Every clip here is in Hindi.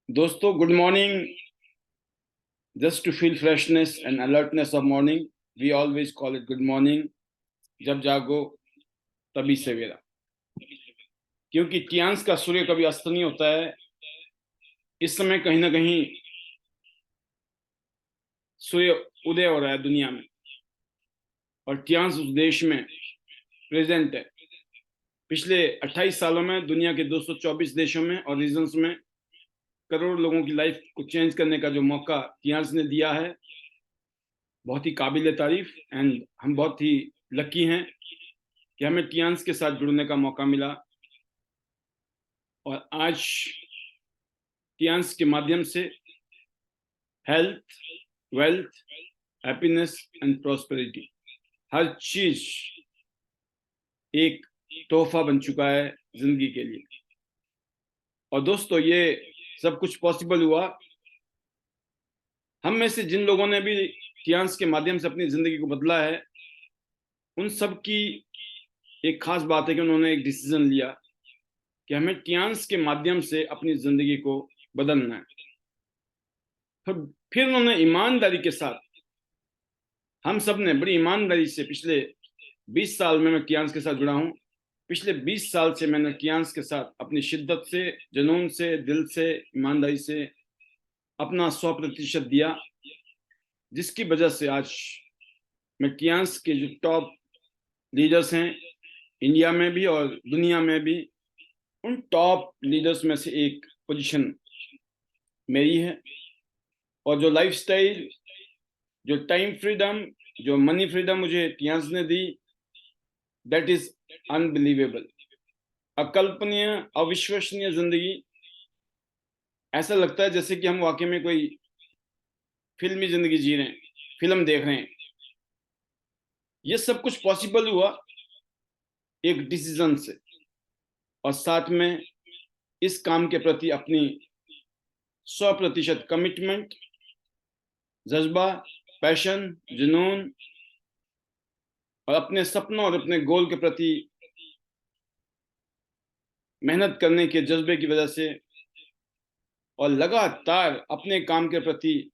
दोस्तों, good morning. Just to feel freshness and alertness of morning, we always call it good morning. जब जागो तभी सवेरा. क्योंकि कियांस का सूर्य कभी अस्त नहीं होता है. इस समय कहीं ना कहीं सूर्य उदय हो रहा है दुनिया में, और कियांस उस देश में प्रेजेंट है. पिछले 28 सालों में दुनिया के 224 देशों में और रीजन्स में करोड़ लोगों की लाइफ को चेंज करने का जो मौका कियांस ने दिया है, बहुत ही काबिल तारीफ. एंड हम बहुत ही लकी हैं कि हमें कियांस के साथ जुड़ने का मौका मिला. और आज कियांस के माध्यम से health, wealth, happiness and prosperity, हर चीज एक तोहफा बन चुका है जिंदगी के लिए. और दोस्तों, ये सब कुछ पॉसिबल हुआ हम में से जिन लोगों ने भी कियांस के माध्यम से अपनी जिंदगी को बदला है. उन सब की एक खास बात है कि उन्होंने एक डिसीजन लिया कि हमें कियांस के माध्यम से अपनी जिंदगी को बदलना है. फिर उन्होंने ईमानदारी के साथ, हम सब ने बड़ी ईमानदारी से, पिछले 20 साल में मैं कियांस के साथ जुड़ा हूं. पिछले 20 साल से मैंने कियांस के साथ अपनी शिद्दत से, जुनून से, दिल से, ईमानदारी से अपना 100% दिया, जिसकी वजह से आज मैं कियांस के जो टॉप लीडर्स हैं इंडिया में भी और दुनिया में भी, उन टॉप लीडर्स में से एक पोजीशन मेरी है. और जो लाइफस्टाइल, जो टाइम फ्रीडम, जो मनी फ्रीडम मुझे कियांस ने दी, दैट इज अनबिलीवेबल. अकल्पनीय, अविश्वसनीय जिंदगी. ऐसा लगता है जैसे कि हम वाकई में कोई फिल्मी जिंदगी जी रहे हैं, फिल्म देख रहे हैं. ये सब कुछ पॉसिबल हुआ एक डिसीजन से, और साथ में इस काम के प्रति अपनी 100% कमिटमेंट, जज्बा, पैशन, जुनून और अपने सपनों और अपने गोल के प्रति मेहनत करने के जज्बे की वजह से, और लगातार अपने काम के प्रति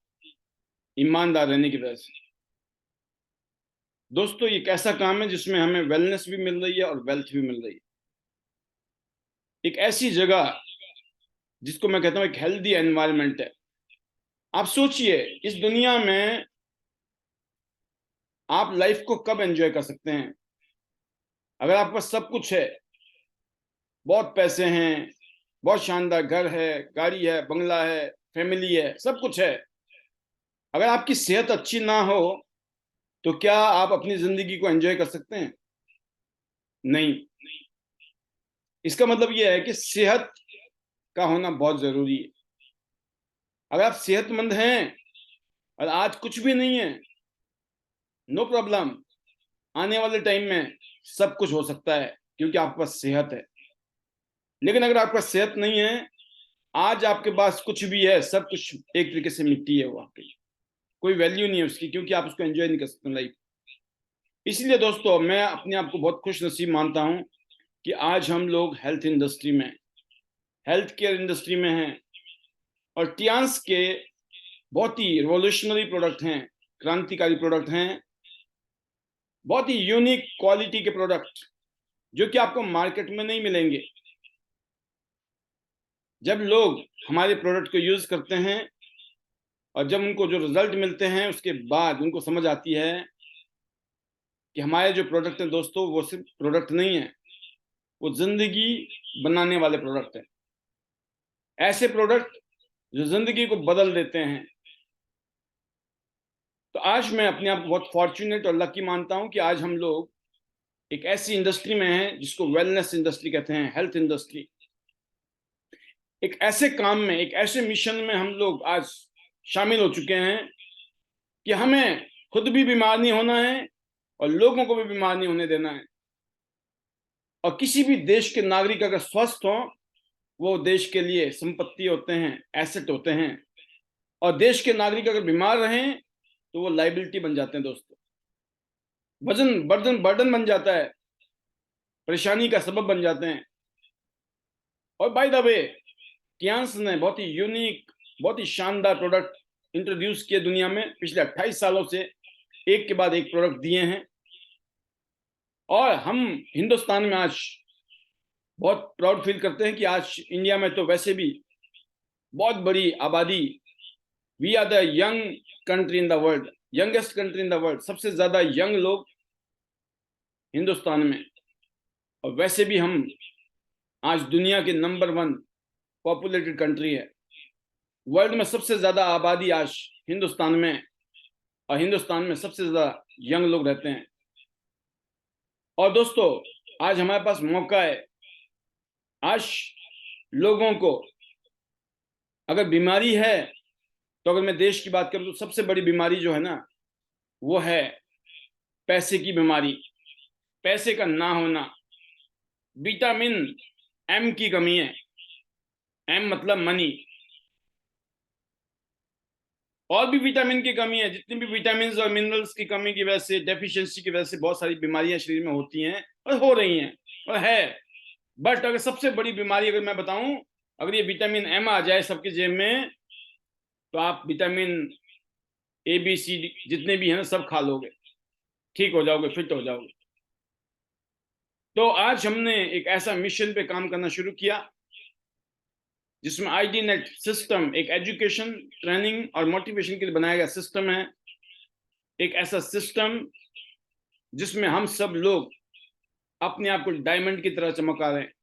ईमानदार रहने की वजह से. दोस्तों, ये एक ऐसा काम है जिसमें हमें वेलनेस भी मिल रही है और वेल्थ भी मिल रही है. एक ऐसी जगह जिसको मैं कहता हूं एक हेल्दी एनवायरनमेंट है. आप सोचिए, इस दुनिया में आप लाइफ को कब एंजॉय कर सकते हैं? अगर आपके पास सब कुछ है, बहुत पैसे हैं, बहुत शानदार घर है, गाड़ी है, बंगला है, फैमिली है, सब कुछ है, अगर आपकी सेहत अच्छी ना हो तो क्या आप अपनी जिंदगी को एंजॉय कर सकते हैं? नहीं. इसका मतलब यह है कि सेहत का होना बहुत जरूरी है. अगर आप सेहतमंद हैं और आज कुछ भी नहीं है, नो प्रॉब्लम. आने वाले टाइम में सब कुछ हो सकता है क्योंकि आपके पास सेहत है. लेकिन अगर आपके पास सेहत नहीं है, आज आपके पास कुछ भी है, सब कुछ एक तरीके से मिट्टी है. वो आपके कोई वैल्यू नहीं है उसकी, क्योंकि आप उसको एंजॉय नहीं कर सकते लाइफ. इसलिए दोस्तों, मैं अपने आप को बहुत खुश नसीब मानता हूं कि आज हम लोग हेल्थ इंडस्ट्री में, हेल्थ केयर इंडस्ट्री में हैं. और टियांस के बहुत ही रिवोल्यूशनरी प्रोडक्ट हैं, क्रांतिकारी प्रोडक्ट हैं, बहुत ही यूनिक क्वालिटी के प्रोडक्ट जो कि आपको मार्केट में नहीं मिलेंगे. जब लोग हमारे प्रोडक्ट को यूज करते हैं और जब उनको जो रिजल्ट मिलते हैं, उसके बाद उनको समझ आती है कि हमारे जो प्रोडक्ट हैं दोस्तों, वो सिर्फ प्रोडक्ट नहीं है, वो जिंदगी बनाने वाले प्रोडक्ट हैं. ऐसे प्रोडक्ट जो जिंदगी को बदल देते हैं. तो आज मैं अपने आप को बहुत फॉर्चुनेट और लकी मानता हूं कि आज हम लोग एक ऐसी इंडस्ट्री में हैं जिसको वेलनेस इंडस्ट्री कहते हैं, हेल्थ इंडस्ट्री. एक ऐसे काम में, एक ऐसे मिशन में हम लोग आज शामिल हो चुके हैं कि हमें खुद भी बीमार नहीं होना है और लोगों को भी बीमार नहीं होने देना है. और किसी भी देश के नागरिक अगर स्वस्थ हो, वो देश के लिए संपत्ति होते हैं, एसेट होते हैं. और देश के नागरिक अगर बीमार रहें तो वो लाइबिलिटी बन जाते हैं दोस्तों. वजन, बर्डन बन जाता है, परेशानी का सबब बन जाते हैं. और बाय द वे, कियांस ने बहुत ही यूनिक, बहुत ही शानदार प्रोडक्ट इंट्रोड्यूस किए दुनिया में। पिछले 28 सालों से एक के बाद एक प्रोडक्ट दिए हैं, और हम हिंदुस्तान में आज बहुत प्राउड फील करते हैं कि आज इंडिया में तो वैसे भी बहुत बड़ी आबादी, we are the young country in the world, youngest country in the world, सबसे ज्यादा यंग लोग हिंदुस्तान में। और वैसे भी हम आज दुनिया के नंबर 1 पॉपुलेटेड कंट्री है। वर्ल्ड में सबसे ज्यादा आबादी आज हिंदुस्तान में, और हिंदुस्तान में सबसे ज्यादा यंग लोग रहते हैं। और दोस्तों, आज हमारे पास मौका है। आज लोगों को अगर बीमारी है, तो अगर मैं देश की बात करूं तो सबसे बड़ी बीमारी जो है ना, वो है पैसे की बीमारी, पैसे का ना होना। विटामिन एम की कमी है। एम मतलब मनी। और भी विटामिन की कमी है। जितनी भी विटामिन और मिनरल्स की कमी की वजह से, डेफिशिएंसी की वजह से बहुत सारी बीमारियां शरीर में होती हैं और हो रही हैं और है। बट अगर सबसे बड़ी बीमारी अगर मैं बताऊं, अगर ये विटामिन एम आ जाए सबके जेब में, तो आप vitamin A B C D जितने भी हैं ना, सब खा लोगे, ठीक हो जाओगे, फिट हो जाओगे। तो आज हमने एक ऐसा मिशन पे काम करना शुरू किया जिसमें आईडी नेट सिस्टम एक एजुकेशन, ट्रेनिंग और मोटिवेशन के लिए बनाया गया सिस्टम है। एक ऐसा सिस्टम जिसमें हम सब लोग अपने आप को डायमंड की तरह चमका रहे हैं।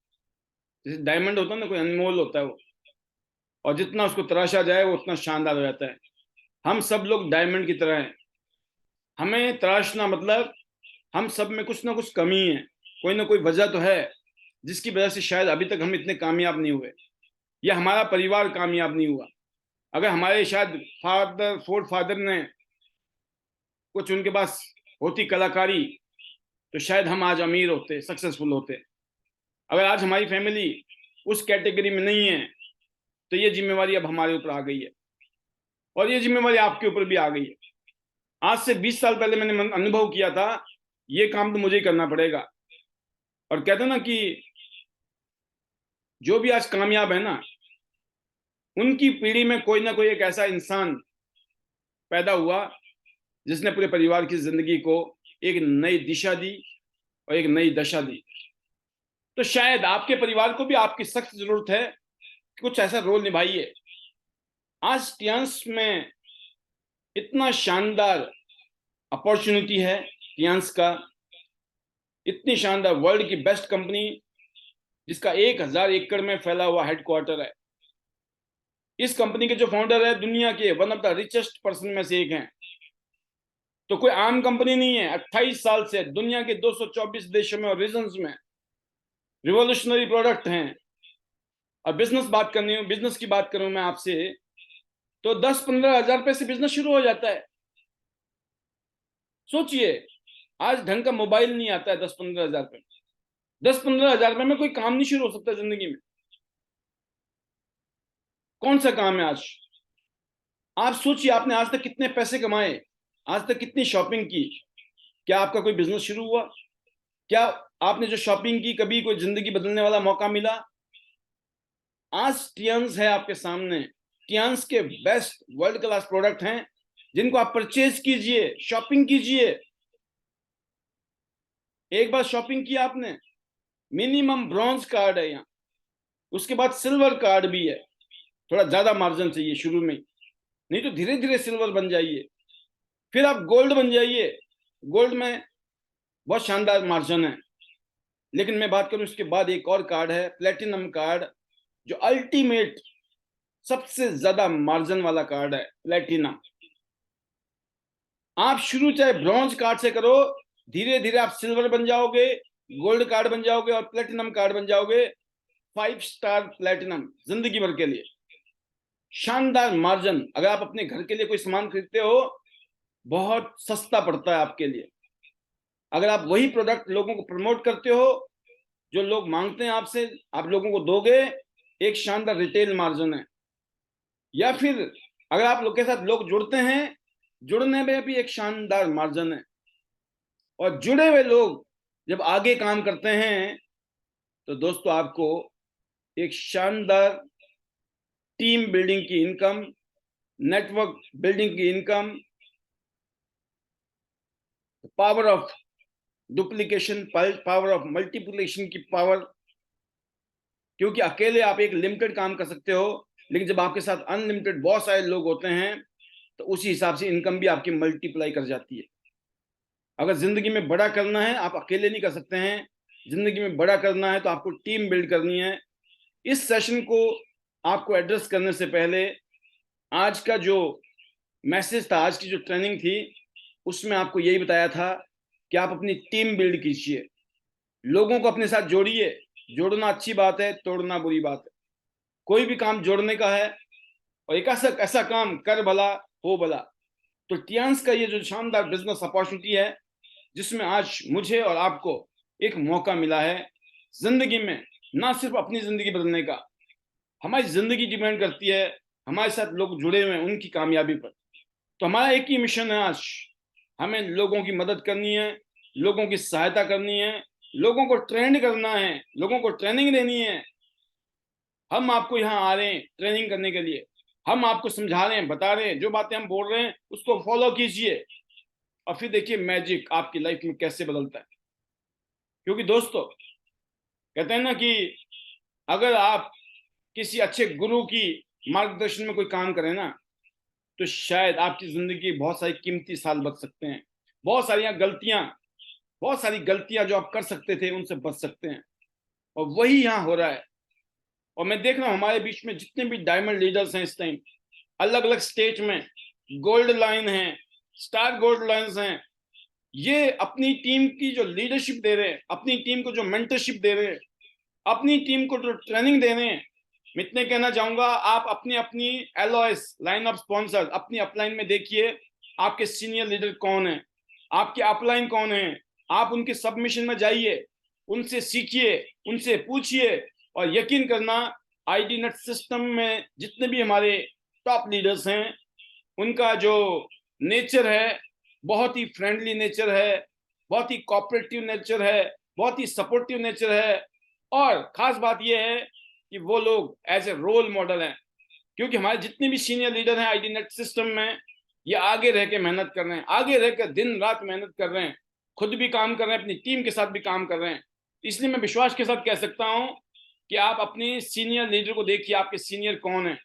जैसे डायमंड होता है ना, कोई अनमोल होता है वो, और जितना उसको तराशा जाए वो उतना शानदार हो जाता है। हम सब लोग डायमंड की तरह हैं। हमें तराशना मतलब हम सब में कुछ ना कुछ कमी है, कोई ना कोई वजह तो है जिसकी वजह से शायद अभी तक हम इतने कामयाब नहीं हुए, या हमारा परिवार कामयाब नहीं हुआ। अगर हमारे शायद फोर फादर ने कुछ उनके पास होती कलाकारी, तो शायद हम आज अमीर होते, सक्सेसफुल होते। अगर आज हमारी फैमिली उस कैटेगरी में नहीं है, तो ये जिम्मेवारी अब हमारे ऊपर आ गई है, और ये जिम्मेवारी आपके ऊपर भी आ गई है। आज से 20 साल पहले मैंने अनुभव किया था, ये काम तो मुझे ही करना पड़ेगा। और कहते ना कि जो भी आज कामयाब है ना, उनकी पीढ़ी में कोई ना कोई एक ऐसा इंसान पैदा हुआ जिसने पूरे परिवार की जिंदगी को एक नई दिशा दी और एक नई दशा दी। तो शायद आपके परिवार को भी आपकी सख्त जरूरत है कि कुछ ऐसा रोल निभाइए। आज टियांस में इतना शानदार अपॉर्चुनिटी है, टियांस का इतनी शानदार, वर्ल्ड की बेस्ट कंपनी जिसका 1000 एकड़ में फैला हुआ हेडक्वार्टर है। इस कंपनी के जो फाउंडर है दुनिया के one of the richest person में से एक हैं। तो कोई आम कंपनी नहीं है। 28 साल से दुनिया के 224 देशों में और रीजन्स में रिवोल्यूशनरी प्रोडक्ट हैं। और बिजनेस की बात करूं मैं आपसे, तो 10-15 हजार रुपए से बिजनेस शुरू हो जाता है। सोचिए, आज ढंग का मोबाइल नहीं आता है 10-15 हजार रुपए। 10-15 हजार रुपए में कोई काम नहीं शुरू हो सकता जिंदगी में। कौन सा काम है आज? आप सोचिए, आपने आज तक कितने पैसे कमाए, आज तक कितनी शॉपिंग की? क्या आपका कोई बिजनेस शुरू हुआ? क्या आपने जो शॉपिंग की, कभी कोई जिंदगी बदलने वाला मौका मिला? आज टियांस है आपके सामने। टियांस के बेस्ट वर्ल्ड क्लास प्रोडक्ट हैं जिनको आप परचेज कीजिए, शॉपिंग कीजिए। एक बार शॉपिंग किया आपने, मिनिमम ब्रॉन्ज कार्ड है यहाँ, उसके बाद सिल्वर कार्ड भी है। थोड़ा ज्यादा मार्जिन चाहिए शुरू में, नहीं तो धीरे धीरे सिल्वर बन जाइए, फिर आप गोल्ड बन जाइए। गोल्ड में बहुत शानदार मार्जिन है। लेकिन मैं बात करूं, इसके बाद एक और कार्ड है, प्लेटिनम कार्ड, जो अल्टीमेट सबसे ज्यादा मार्जिन वाला कार्ड है, प्लेटिनम। आप शुरू चाहे ब्रॉन्ज कार्ड से करो, धीरे धीरे आप सिल्वर बन जाओगे, गोल्ड कार्ड बन जाओगे और प्लेटिनम कार्ड बन जाओगे। 5 स्टार प्लेटिनम जिंदगी भर के लिए। शानदार मार्जिन। अगर आप अपने घर के लिए कोई सामान खरीदते हो, बहुत सस्ता पड़ता है आपके लिए। अगर आप वही प्रोडक्ट लोगों को प्रमोट करते हो, जो लोग मांगते हैं आपसे, आप लोगों को दोगे, एक शानदार रिटेल मार्जिन है। या फिर अगर आप लोग के साथ लोग जुड़ते हैं, जुड़ने में भी एक शानदार मार्जिन है। और जुड़े हुए लोग जब आगे काम करते हैं, तो दोस्तों आपको एक शानदार टीम बिल्डिंग की इनकम, नेटवर्क बिल्डिंग की income, power of duplication, power of multiplication की पावर। क्योंकि अकेले आप एक लिमिटेड काम कर सकते हो, लेकिन जब आपके साथ अनलिमिटेड बहुत सारे लोग होते हैं तो उसी हिसाब से इनकम भी आपकी मल्टीप्लाई कर जाती है। अगर जिंदगी में बड़ा करना है, आप अकेले नहीं कर सकते हैं। जिंदगी में बड़ा करना है तो आपको टीम बिल्ड करनी है। इस सेशन को आपको एड्रेस करने से पहले आज का जो मैसेज था, आज की जो ट्रेनिंग थी, उसमें आपको यही बताया था कि आप अपनी टीम बिल्ड कीजिए, लोगों को अपने साथ जोड़िए। जोड़ना अच्छी बात है, तोड़ना बुरी बात है। कोई भी काम जोड़ने का है, और एक ऐसा काम कर भला हो भला। तो टियांस का ये जो शानदार बिजनेस अपॉर्चुनिटी है, जिसमें आज मुझे और आपको एक मौका मिला है जिंदगी में, ना सिर्फ अपनी जिंदगी बदलने का, हमारी जिंदगी डिपेंड करती है हमारे साथ लोग जुड़े हुए हैं उनकी कामयाबी पर। तो हमारा एक ही मिशन है आज, हमें लोगों की मदद करनी है, लोगों की सहायता करनी है, लोगों को ट्रेंड करना है, लोगों को ट्रेनिंग देनी है। हम आपको यहाँ आ रहे हैं ट्रेनिंग करने के लिए, हम आपको समझा रहे हैं, बता रहे हैं, जो बातें हम बोल रहे हैं उसको फॉलो कीजिए, और फिर देखिए मैजिक आपकी लाइफ में कैसे बदलता है। क्योंकि दोस्तों, कहते हैं ना कि अगर आप किसी अच्छे गुरु की मार्गदर्शन में कोई काम करें ना, तो शायद आपकी जिंदगी बहुत सारी कीमती साल बच सकते हैं। बहुत सारी गलतियां जो आप कर सकते थे उनसे बच सकते हैं, और वही यहाँ हो रहा है। और मैं देख रहा हूँ हमारे बीच में जितने भी डायमंड लीडर्स हैं इस टाइम, अलग अलग स्टेट में गोल्ड लाइन है, स्टार गोल्ड लाइन्स हैं, ये अपनी टीम की जो लीडरशिप दे रहे हैं, अपनी टीम को जो मेंटरशिप दे रहे हैं, अपनी टीम को जो ट्रेनिंग दे रहे हैं। मैं इतने कहना चाहूंगा, आप अपनी अपनी एलओएस लाइन ऑफ स्पॉन्सर अपनी अपलाइन में देखिए, आपके सीनियर लीडर कौन है, आपके अपलाइन कौन है। आप उनके सबमिशन में जाइए, उनसे सीखिए, उनसे पूछिए, और यकीन करना आईडी नेट सिस्टम में जितने भी हमारे टॉप लीडर्स हैं, उनका जो नेचर है बहुत ही फ्रेंडली नेचर है, बहुत ही कोऑपरेटिव नेचर है, बहुत ही सपोर्टिव नेचर है। और खास बात यह है कि वो लोग एज ए रोल मॉडल हैं, क्योंकि हमारे जितने भी सीनियर लीडर हैं आईडी नेट सिस्टम में, ये आगे रह के मेहनत कर रहे हैं, आगे रहकर दिन रात मेहनत कर रहे हैं, खुद भी काम कर रहे हैं, अपनी टीम के साथ भी काम कर रहे हैं। इसलिए मैं विश्वास के साथ कह सकता हूं कि आप अपने सीनियर लीडर को देखिए, आपके सीनियर कौन है,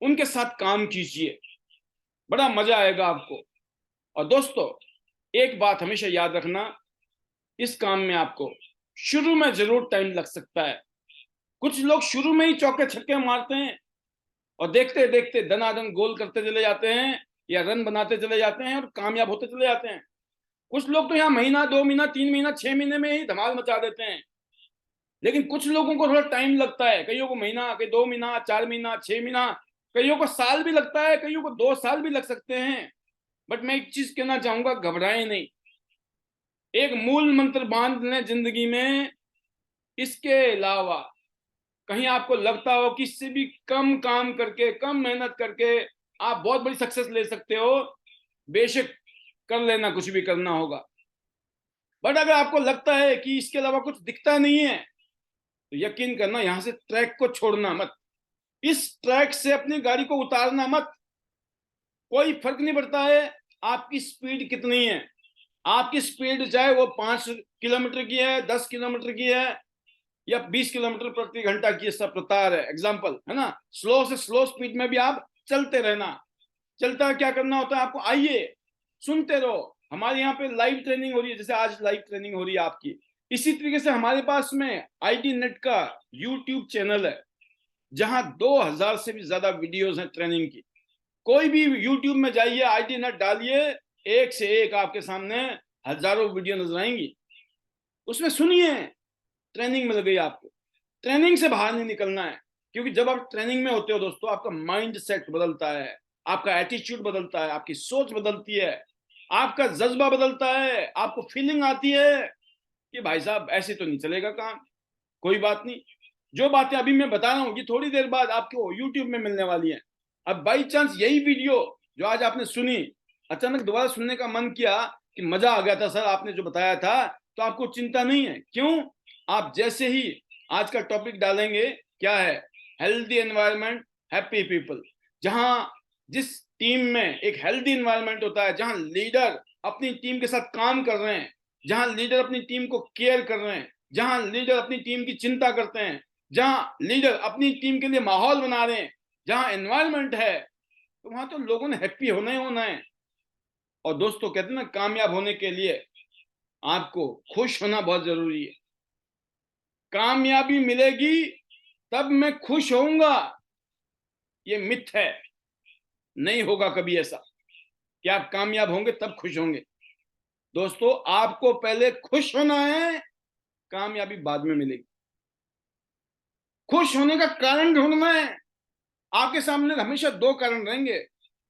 उनके साथ काम कीजिए, बड़ा मजा आएगा आपको। और दोस्तों, एक बात हमेशा याद रखना, इस काम में आपको शुरू में जरूर टाइम लग सकता है। कुछ लोग शुरू में ही चौके छक्के मारते हैं और देखते देखते दनादन गोल करते चले जाते हैं, या रन बनाते चले जाते हैं और कामयाब होते चले जाते हैं। कुछ लोग तो यहाँ महीना, 2 महीना, 3 महीना, 6 महीने में ही धमाल मचा देते हैं। लेकिन कुछ लोगों को थोड़ा टाइम लगता है, कईयों को महीना, कई 2 महीना, 4 महीना, 6 महीना, कईयों को साल भी लगता है, कईयों को 2 साल भी लग सकते हैं। बट मैं एक चीज कहना चाहूंगा, घबराएं नहीं। एक मूल मंत्र बांध लें जिंदगी में, इसके अलावा कहीं आपको लगता हो कि इससे भी कम काम करके, कम मेहनत करके आप बहुत बड़ी सक्सेस ले सकते हो, बेशक कर लेना, कुछ भी करना होगा। बट अगर आपको लगता है कि इसके अलावा कुछ दिखता नहीं है, तो यकीन करना, यहां से ट्रैक को छोड़ना मत, इस ट्रैक से अपनी गाड़ी को उतारना मत। कोई फर्क नहीं पड़ता है आपकी स्पीड कितनी है। आपकी स्पीड चाहे वो 5 किलोमीटर की है, 10 किलोमीटर की है, या 20 किलोमीटर प्रति घंटा की सब रफ्तार है, एग्जाम्पल है ना। स्लो से स्लो स्पीड में भी आप चलते रहना। चलता क्या करना होता है आपको, आइए सुनते रहो। हमारे यहाँ पे लाइव ट्रेनिंग हो रही है, जैसे आज लाइव ट्रेनिंग हो रही है आपकी। इसी तरीके से हमारे पास में आईडी नेट का यूट्यूब चैनल है, जहां 2000 से भी ज्यादा वीडियोस हैं ट्रेनिंग की। कोई भी यूट्यूब में जाइए, आईडी नेट डालिए, एक से एक आपके सामने हजारों वीडियो नजर आएंगी। उसमें सुनिए, ट्रेनिंग मिल गई आपको। ट्रेनिंग से बाहर नहीं निकलना है, क्योंकि जब आप ट्रेनिंग में होते हो दोस्तों, आपका माइंड सेट बदलता है, आपका एटीट्यूड बदलता है, आपकी सोच बदलती है, आपका जज्बा बदलता है, आपको फीलिंग आती है कि भाई साहब ऐसे तो नहीं चलेगा काम। कोई बात नहीं, जो बातें अभी मैं बता रहा हूँ ये थोड़ी देर बाद आपको यूट्यूब में मिलने वाली है। अब बाई चांस यही वीडियो जो आज आपने सुनी, अचानक दोबारा सुनने का मन किया कि मजा आ गया था सर आपने जो बताया था, तो आपको चिंता नहीं है। क्यों? आप जैसे ही आज का टॉपिक डालेंगे, क्या है, हेल्दी एनवायरनमेंट, हैप्पी पीपल, जहां जिस टीम में एक हेल्दी इन्वायरमेंट होता है, जहां लीडर अपनी टीम के साथ काम कर रहे हैं, जहां लीडर अपनी टीम को केयर कर रहे हैं, जहां लीडर अपनी टीम की चिंता करते हैं, जहां लीडर अपनी टीम के लिए माहौल बना रहे हैं, जहां एनवायरमेंट है, तो वहां तो लोगों ने हैप्पी होना ही होना है। और दोस्तों कहते हैं ना, कामयाब होने के लिए आपको खुश होना बहुत जरूरी है। कामयाबी मिलेगी तब मैं खुश होऊंगा, ये मिथ है। नहीं होगा कभी ऐसा कि आप कामयाब होंगे तब खुश होंगे। दोस्तों आपको पहले खुश होना है, कामयाबी बाद में मिलेगी। खुश होने का कारण ढूंढना है। आपके सामने हमेशा दो कारण रहेंगे,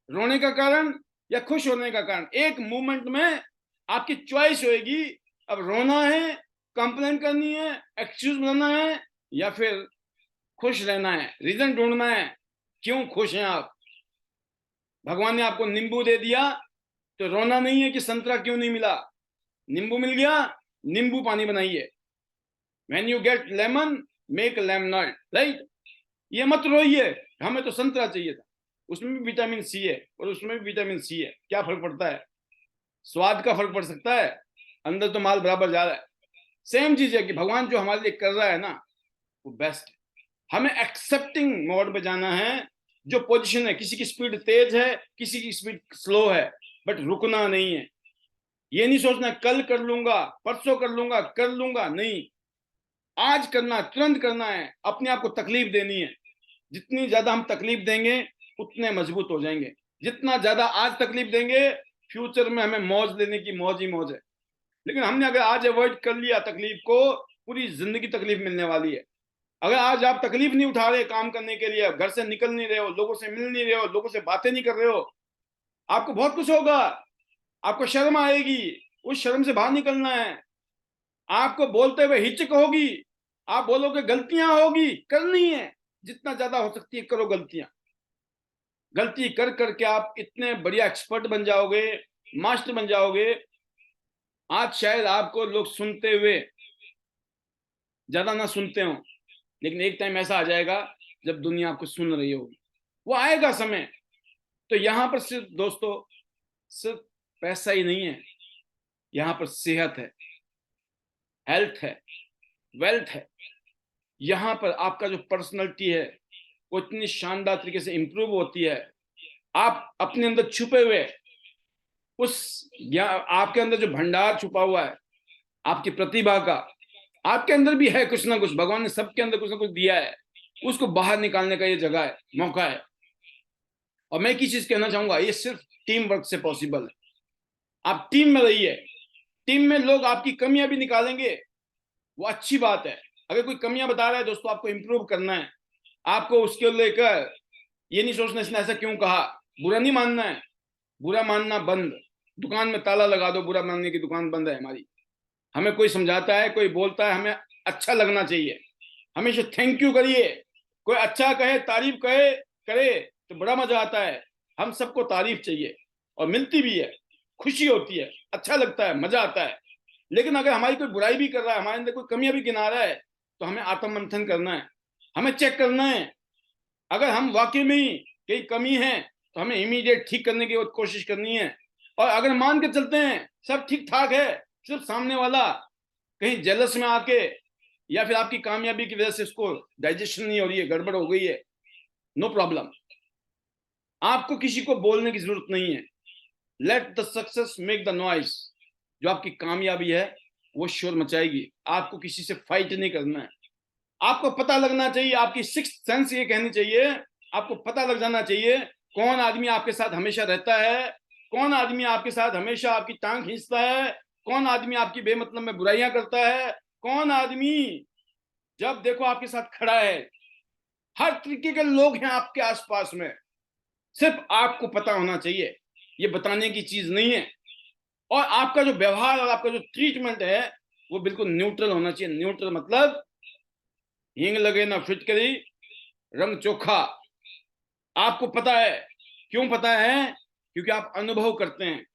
रोने का कारण या खुश होने का कारण। एक मूवमेंट में आपकी चॉइस होगी, अब रोना है, कंप्लेन करनी है, एक्सक्यूज बनाना है, या फिर खुश रहना है, रीजन ढूंढना है क्यों खुश हैं आप। भगवान ने आपको नींबू दे दिया तो रोना नहीं है कि संतरा क्यों नहीं मिला। नींबू मिल गया, नींबू पानी बनाइए। When you get lemon make lemonade, right. ये मत रोइए हमें तो संतरा चाहिए था, उसमें भी विटामिन सी है और उसमें भी विटामिन सी है, क्या फर्क पड़ता है। स्वाद का फर्क पड़ सकता है, अंदर तो माल बराबर जा रहा है। सेम चीज है कि भगवान जो हमारे लिए कर रहा है ना, वो बेस्ट है। हमें एक्सेप्टिंग मोड पे जाना है। जो पोजीशन है, किसी की स्पीड तेज है, किसी की स्पीड स्लो है, बट रुकना नहीं है। ये नहीं सोचना कल कर लूंगा, परसों कर लूंगा, नहीं। आज करना, तुरंत करना है। अपने आप को तकलीफ देनी है। जितनी ज्यादा हम तकलीफ देंगे उतने मजबूत हो जाएंगे। जितना ज्यादा आज तकलीफ देंगे, फ्यूचर में हमें मौज लेने की मौज ही मौज है। लेकिन हमने अगर आज अवॉइड कर लिया तकलीफ को, पूरी जिंदगी तकलीफ मिलने वाली है। अगर आज आप तकलीफ नहीं उठा रहे काम करने के लिए, घर से निकल नहीं रहे हो, लोगों से मिल नहीं रहे हो, लोगों से बातें नहीं कर रहे हो, आपको बहुत कुछ होगा। आपको शर्म आएगी, उस शर्म से बाहर निकलना है। आपको बोलते हुए हिचक होगी, आप बोलोगे गलतियां होगी, करनी है। जितना ज्यादा हो सकती है करो गलतियां। गलती कर करके आप इतने बढ़िया एक्सपर्ट बन जाओगे, मास्टर बन जाओगे। आज शायद आपको लोग सुनते हुए ज्यादा ना सुनते हो, लेकिन एक टाइम ऐसा आ जाएगा जब दुनिया आपको सुन रही होगी। वो आएगा समय। तो यहां पर सिर्फ दोस्तों, सिर्फ पैसा ही नहीं है, यहां पर सेहत है, हेल्थ है, वेल्थ है। यहां पर आपका जो पर्सनैलिटी है वो इतनी शानदार तरीके से इंप्रूव होती है। आप अपने अंदर छुपे हुए उस आपके अंदर जो भंडार छुपा हुआ है आपकी प्रतिभा का, आपके अंदर भी है कुछ ना कुछ। भगवान ने सबके अंदर कुछ ना कुछ दिया है, उसको बाहर निकालने का ये जगह है, मौका है। और मैं एक ही चीज कहना चाहूंगा, ये सिर्फ टीम वर्क से पॉसिबल है। आप टीम में रहिए। टीम में लोग आपकी कमियां भी निकालेंगे, वो अच्छी बात है। अगर कोई कमियां बता रहा है दोस्तों, आपको इंप्रूव करना है। आपको उसके लेकर ये नहीं सोचना इसने ऐसा क्यों कहा, बुरा नहीं मानना है। बुरा मानना बंद। दुकान में ताला लगा दो, बुरा मानने की दुकान बंद है हमारी। हमें कोई समझाता है, कोई बोलता है, हमें अच्छा लगना चाहिए। हमेशा थैंक यू करिए। कोई अच्छा कहे, तारीफ कहे, करे तो बड़ा मजा आता है। हम सबको तारीफ चाहिए और मिलती भी है, खुशी होती है, अच्छा लगता है, मजा आता है। लेकिन अगर हमारी कोई बुराई भी कर रहा है, हमारे अंदर कोई कमियां भी गिना रहा है, तो हमें आत्ममंथन करना है, हमें चेक करना है। अगर हम वाकई में ही कहीं कमी है तो हमें इमीडिएट ठीक करने की कोशिश करनी है। और अगर मान के चलते हैं सब ठीक ठाक है, सिर्फ सामने वाला कहीं जेलस में आके या फिर आपकी कामयाबी की वजह से उसको डाइजेशन नहीं हो रही है, गड़बड़ हो गई है, नो प्रॉब्लम। आपको किसी को बोलने की जरूरत नहीं है। Let the success make the noise. जो आपकी कामयाबी है वो शोर मचाएगी। आपको किसी से फाइट नहीं करना है। आपको पता लगना चाहिए, आपकी सिक्स्थ सेंस ये कहनी चाहिए, आपको पता लग जाना चाहिए कौन आदमी आपके साथ हमेशा रहता है, कौन आदमी आपके साथ हमेशा आपकी टांग खींचता है, कौन आदमी आपकी बेमतलब में बुराइयां करता है, कौन आदमी जब देखो आपके साथ खड़ा है। हर तरीके के लोग हैं आपके आसपास में, सिर्फ आपको पता होना चाहिए। ये बताने की चीज नहीं है। और आपका जो व्यवहार और आपका जो ट्रीटमेंट है वो बिल्कुल न्यूट्रल होना चाहिए। न्यूट्रल मतलब हींग लगे ना फिटकरी, रंग चोखा। आपको पता है, क्यों पता है? क्योंकि आप अनुभव करते हैं।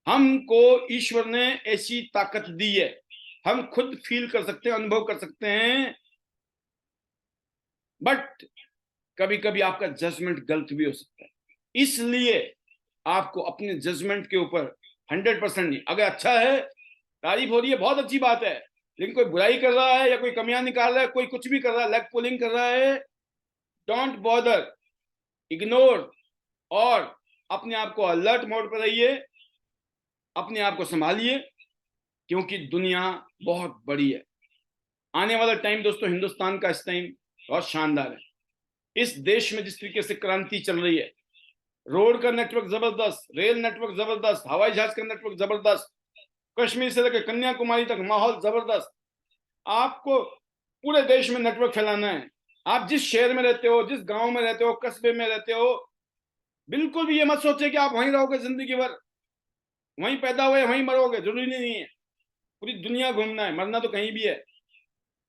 हमको ईश्वर ने ऐसी ताकत दी है, हम खुद फील कर सकते हैं, अनुभव कर सकते हैं। बट कभी कभी आपका जजमेंट गलत भी हो सकता है। इसलिए आपको अपने जजमेंट के ऊपर 100% नहीं, अगर अच्छा है, तारीफ हो रही है, बहुत अच्छी बात है, लेकिन कोई बुराई कर रहा है या कोई कमियां निकाल रहा है, कोई कुछ भी कर रहा है, लेग पुलिंग कर रहा है, डोंट बॉदर, इग्नोर, और अपने आप को अलर्ट मोड पर रहिए, अपने आप को संभालिए, क्योंकि दुनिया बहुत बड़ी है। आने वाला टाइम दोस्तों हिंदुस्तान का इस टाइम बहुत शानदार है। इस देश में जिस तरीके से क्रांति चल रही है, रोड का नेटवर्क जबरदस्त, रेल नेटवर्क जबरदस्त, हवाई जहाज का नेटवर्क जबरदस्त, कश्मीर से लेकर कन्याकुमारी तक माहौल जबरदस्त। आपको पूरे देश में नेटवर्क फैलाना है। आप जिस शहर में रहते हो, जिस गांव में रहते हो, कस्बे में रहते हो, बिल्कुल भी ये मत सोचे कि आप वहीं रहोगे जिंदगी भर, वहीं पैदा हुए वहीं मरोगे, जरूरी नहीं है। पूरी दुनिया घूमना है, मरना तो कहीं भी है,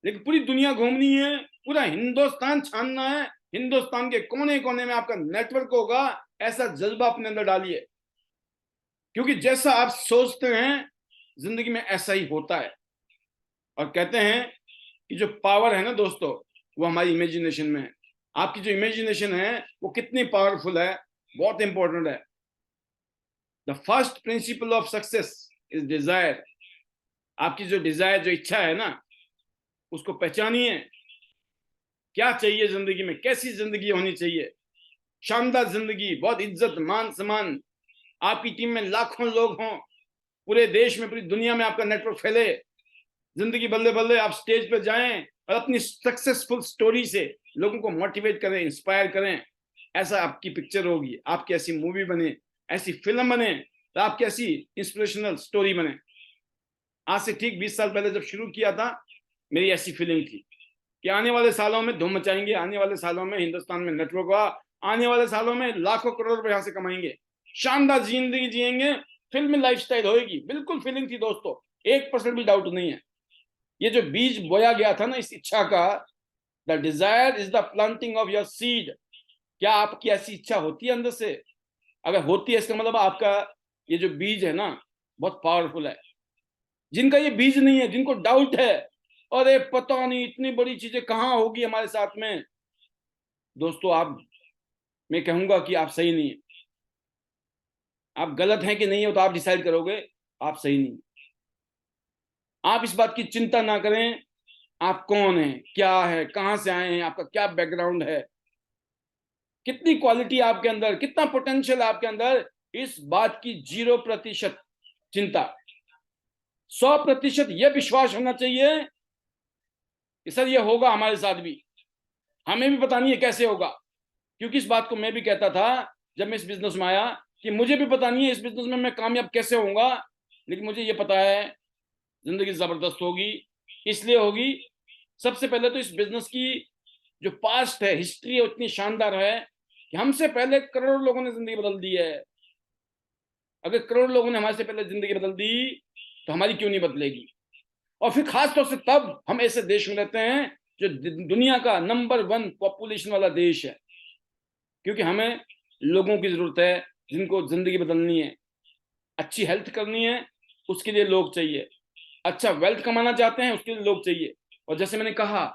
लेकिन पूरी दुनिया घूमनी है, पूरा हिंदुस्तान छानना है, हिंदुस्तान के कोने कोने में आपका नेटवर्क होगा। ऐसा जज्बा अपने अंदर डालिए, क्योंकि जैसा आप सोचते हैं जिंदगी में ऐसा ही होता है। और कहते हैं कि जो पावर है ना दोस्तों, वो हमारी इमेजिनेशन में है। आपकी जो इमेजिनेशन है वो कितनी पावरफुल है, बहुत इंपॉर्टेंट है। The first principle of success is desire. आपकी जो डिजायर, जो इच्छा है ना, उसको पहचानिए। क्या चाहिए जिंदगी में, कैसी जिंदगी होनी चाहिए? शानदार जिंदगी, बहुत इज्जत, मान सम्मान, आपकी टीम में लाखों लोग हों, पूरे देश में, पूरी दुनिया में आपका नेटवर्क फैले, जिंदगी बल्ले बल्ले, आप स्टेज पे जाएं और अपनी सक्सेसफुल स्टोरी से लोगों को मोटिवेट करें, इंस्पायर करें। ऐसा आपकी पिक्चर होगी, आपकी ऐसी मूवी बने, ऐसी फिल्म बने, तो आपकी ऐसी इंस्पिरेशनल स्टोरी बने। आज से ठीक 20 साल पहले जब शुरू किया था, मेरी ऐसी फीलिंग थी कि आने वाले सालों में धूम मचाएंगे, आने वाले सालों में हिंदुस्तान में नेटवर्क होगा, आने वाले सालों में लाखों करोड़ रुपए यहां से कमाएंगे, शानदार जिंदगी जिएंगे, फिल्मी लाइफस्टाइल होगी। बिल्कुल फीलिंग थी दोस्तों, 1% भी डाउट नहीं है। ये जो बीज बोया गया था ना इस इच्छा का, the desire is the planting of your seed. क्या आपकी ऐसी इच्छा होती है अंदर से? अगर होती है, इसका मतलब आपका ये जो बीज है ना, बहुत पावरफुल है। जिनका ये बीज नहीं है, जिनको डाउट है, अरे पता नहीं इतनी बड़ी चीजें कहां होगी हमारे साथ में, दोस्तों आप, मैं कहूंगा कि आप सही नहीं है। आप गलत हैं कि नहीं है तो आप डिसाइड करोगे, आप सही नहीं। आप इस बात की चिंता ना करें, आप कौन हैं, क्या है, कहां से आए हैं, आपका क्या बैकग्राउंड है, कितनी क्वालिटी आपके अंदर, कितना पोटेंशियल आपके अंदर, इस बात की 0% चिंता। 100% यह विश्वास होना चाहिए कि सर ये होगा हमारे साथ भी, हमें भी पता नहीं है कैसे होगा। क्योंकि इस बात को मैं भी कहता था जब मैं इस बिजनेस में आया, कि मुझे भी पता नहीं है इस बिजनेस में मैं कामयाब कैसे होऊंगा, लेकिन मुझे ये पता है जिंदगी जबरदस्त होगी। इसलिए होगी, सबसे पहले तो इस बिजनेस की जो पास्ट है, हिस्ट्री है, उतनी शानदार है कि हमसे पहले करोड़ों लोगों ने जिंदगी बदल दी है। अगर करोड़ लोगों ने हमारे से पहले जिंदगी बदल दी, तो हमारी क्यों नहीं बदलेगी? और फिर खास तौर से तब हम ऐसे देश में रहते हैं जो दुनिया का नंबर 1 पॉपुलेशन वाला देश है, क्योंकि हमें लोगों की जरूरत है जिनको जिंदगी बदलनी है, अच्छी हेल्थ करनी है, उसके लिए लोग चाहिए, अच्छा वेल्थ कमाना चाहते हैं, उसके लिए लोग चाहिए। और जैसे मैंने कहा,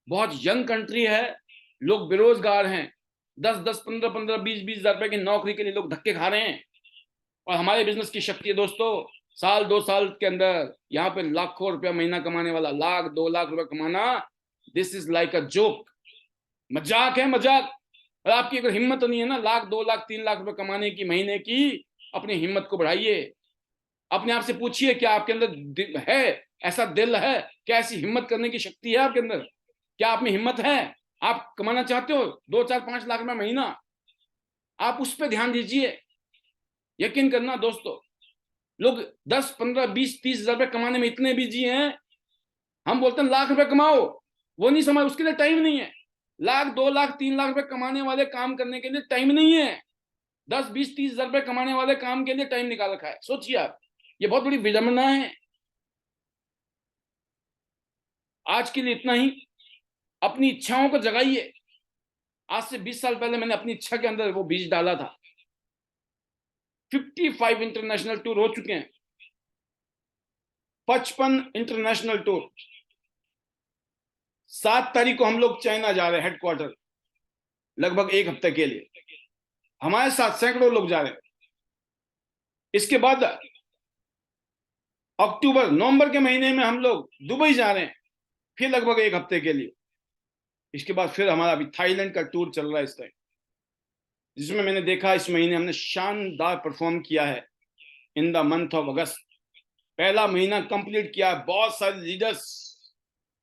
बहुत यंग कंट्री है, लोग बेरोजगार हैं, 10-10, 15-15, 20-20 हजार रुपए की नौकरी के लिए लोग धक्के खा रहे हैं। और हमारे बिजनेस की शक्ति है दोस्तों, साल 2 साल के अंदर यहाँ पे लाखों रुपया महीना कमाने वाला, 1-2 लाख रुपया कमाना, this is like a joke, मजाक है, मजाक। और आपकी अगर हिम्मत नहीं है ना 1-2 लाख 3 लाख रुपए कमाने की महीने की, अपनी हिम्मत को बढ़ाइए। अपने आप से पूछिए, क्या आपके अंदर है, ऐसा दिल है, क्या ऐसी हिम्मत करने की शक्ति है आपके अंदर? क्या आप में हिम्मत है? आप कमाना चाहते हो 2-4-5 लाख रुपए महीना, आप उस पर ध्यान दीजिए। यकीन करना दोस्तों, लोग 10-15-20-30 हजार रुपए कमाने में इतने बिजी हैं, हम बोलते हैं लाख रुपए कमाओ, वो नहीं समझ, उसके लिए टाइम नहीं है। 1-2 लाख 3 लाख रुपए कमाने वाले काम करने के लिए टाइम नहीं है, 10-20-30 हजार रुपए कमाने वाले काम के लिए टाइम निकाल रखा है। सोचिए आप, ये बहुत बड़ी विडंबना है। आज के लिए इतना ही, अपनी इच्छाओं को जगाइए। आज से 20 साल पहले मैंने अपनी इच्छा के अंदर वो बीज डाला था। 55 इंटरनेशनल टूर हो चुके हैं, 55 इंटरनेशनल टूर। 7 तारीख को हम लोग चाइना जा रहे हैं, हेडक्वार्टर। लगभग 1 हफ्ते के लिए। हमारे साथ सैकड़ों लोग जा रहे हैं। इसके बाद अक्टूबर नवंबर के महीने में हम लोग दुबई जा रहे हैं, फिर लगभग 1 हफ्ते के लिए। इसके बाद फिर हमारा अभी थाईलैंड का टूर चल रहा है इस टाइम, जिसमें मैंने देखा इस महीने हमने शानदार परफॉर्म किया है। इन द मंथ ऑफ अगस्त पहला महीना कंप्लीट किया है। बहुत सारे लीडर्स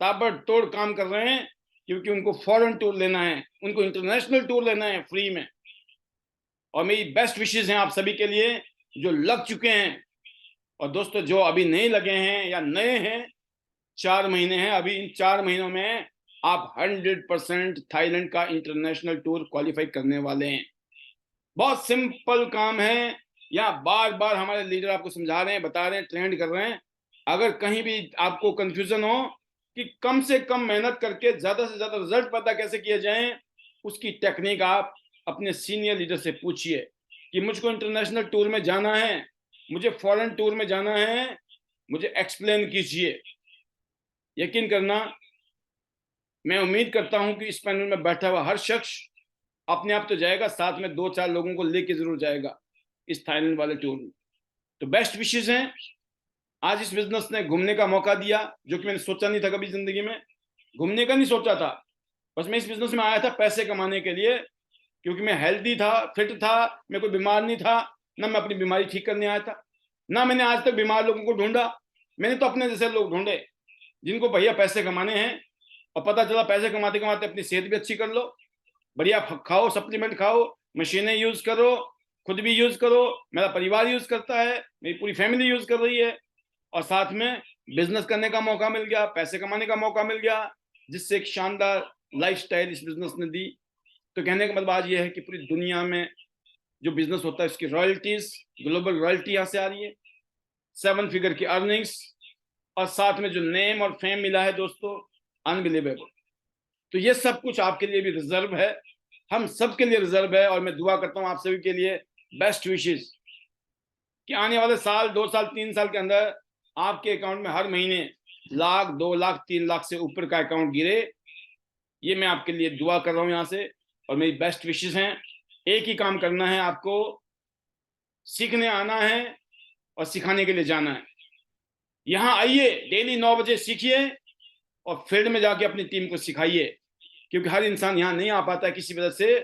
ताबड़तोड़ काम कर रहे हैं, क्योंकि उनको फॉरेन टूर लेना है, उनको इंटरनेशनल टूर लेना है फ्री में। और मेरी बेस्ट विशेष हैं आप सभी के लिए जो लग चुके हैं, और दोस्तों जो अभी नहीं लगे हैं या नए हैं, 4 महीने हैं अभी। इन 4 महीनों में आप 100% थाईलैंड का इंटरनेशनल टूर क्वालिफाई करने वाले हैं। बहुत सिंपल काम है। यहाँ बार बार हमारे लीडर आपको समझा रहे हैं, बता रहे हैं, ट्रेंड कर रहे हैं। अगर कहीं भी आपको कंफ्यूजन हो कि कम से कम मेहनत करके ज्यादा से ज्यादा रिजल्ट पैदा कैसे किए जाएं, उसकी टेक्निक आप अपने सीनियर लीडर से पूछिए कि मुझको इंटरनेशनल टूर में जाना है, मुझे फॉरेन टूर में जाना है, मुझे एक्सप्लेन कीजिए। यकीन करना, मैं उम्मीद करता हूं कि इस पैनल में बैठा हुआ हर शख्स अपने आप तो जाएगा, साथ में 2-4 लोगों को लेके जरूर जाएगा इस थाईलैंड वाले टूर में। तो बेस्ट विशेष हैं। आज इस बिजनेस ने घूमने का मौका दिया, जो कि मैंने सोचा नहीं था कभी जिंदगी में। घूमने का नहीं सोचा था, बस मैं इस बिजनेस में आया था पैसे कमाने के लिए, क्योंकि मैं हेल्दी था, फिट था, मैं कोई बीमार नहीं था, ना मैं अपनी बीमारी ठीक करने आया था, ना मैंने आज तक बीमार लोगों को ढूंढा। मैंने तो अपने जैसे लोग ढूंढे जिनको भैया पैसे कमाने हैं, और पता चला पैसे कमाते कमाते अपनी सेहत भी अच्छी कर लो, बढ़िया खाओ, सप्लीमेंट खाओ, मशीनें यूज करो, खुद भी यूज करो, मेरा परिवार यूज करता है, मेरी पूरी फैमिली यूज कर रही है, और साथ में बिजनेस करने का मौका मिल गया, पैसे कमाने का मौका मिल गया, जिससे एक शानदार लाइफस्टाइल इस बिजनेस ने दी। तो कहने का मतलब आज ये है कि पूरी दुनिया में जो बिजनेस होता है उसकी रॉयल्टीज, ग्लोबल रॉयल्टी यहाँ से आ रही है, 7 फिगर की अर्निंग्स, और साथ में जो नेम और फेम मिला है दोस्तों, अनबिलीवेबल। तो ये सब कुछ आपके लिए भी रिजर्व है, हम सब के लिए रिजर्व है। और मैं दुआ करता हूं आप सभी के लिए बेस्ट विशेष कि आने वाले साल, 2 साल, 3 साल के अंदर आपके अकाउंट में हर महीने 1 लाख, 2 लाख, 3 लाख से ऊपर का अकाउंट गिरे। ये मैं आपके लिए दुआ कर रहा हूं यहाँ से, और मेरी बेस्ट विशेष हैं। एक ही काम करना है आपको, सीखने आना है और सिखाने के लिए जाना है। यहाँ आइए, डेली 9 बजे सीखिए और फील्ड में जाके अपनी टीम को सिखाइए, क्योंकि हर इंसान यहाँ नहीं आ पाता है किसी वजह से।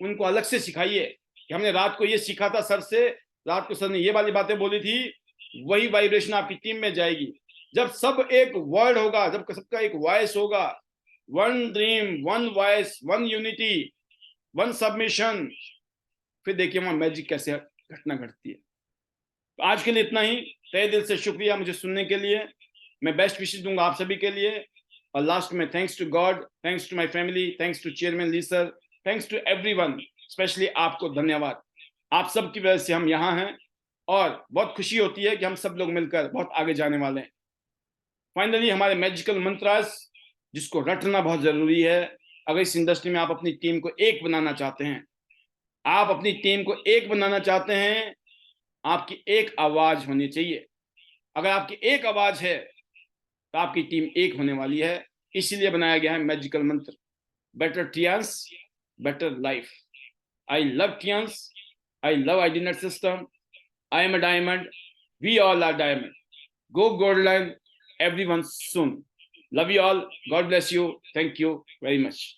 उनको अलग से सिखाइए कि हमने रात को ये सीखा था सर से, रात को सर ने ये वाली बातें बोली थी, वही वाइब्रेशन आपकी टीम में जाएगी। जब सब एक वर्ड होगा, जब सबका एक वॉइस होगा, 1 ड्रीम, 1 वॉइस, 1 यूनिटी, 1 सबमिशन, फिर देखिए वहां मैजिक कैसे घटना घटती है। तो आज के लिए इतना ही। तहे दिल से शुक्रिया मुझे सुनने के लिए। मैं बेस्ट विशेष दूंगा आप सभी के लिए। और लास्ट में thanks to God, thanks to my family, thanks to chairman Lee sir, thanks to everyone, specially आपको धन्यवाद। आप सब की वजह से हम यहाँ हैं, और बहुत खुशी होती है कि हम सब लोग मिलकर बहुत आगे जाने वाले हैं। फाइनली हमारे मैजिकल मंत्रास, जिसको रटना बहुत जरूरी है। अगर इस इंडस्ट्री में आप अपनी टीम को एक बनाना चाहते हैं, आप अपनी टीम को एक बनाना चाहते हैं, आपकी एक आवाज होनी चाहिए। अगर आपकी एक आवाज है तो आपकी टीम एक होने वाली है। इसीलिए बनाया गया है magical mantra, better Tiens, better life. I love Tiens, I love ID net system, I am a diamond, we all are diamond, go Goldline, everyone soon. Love you all. God bless you. Thank you very much.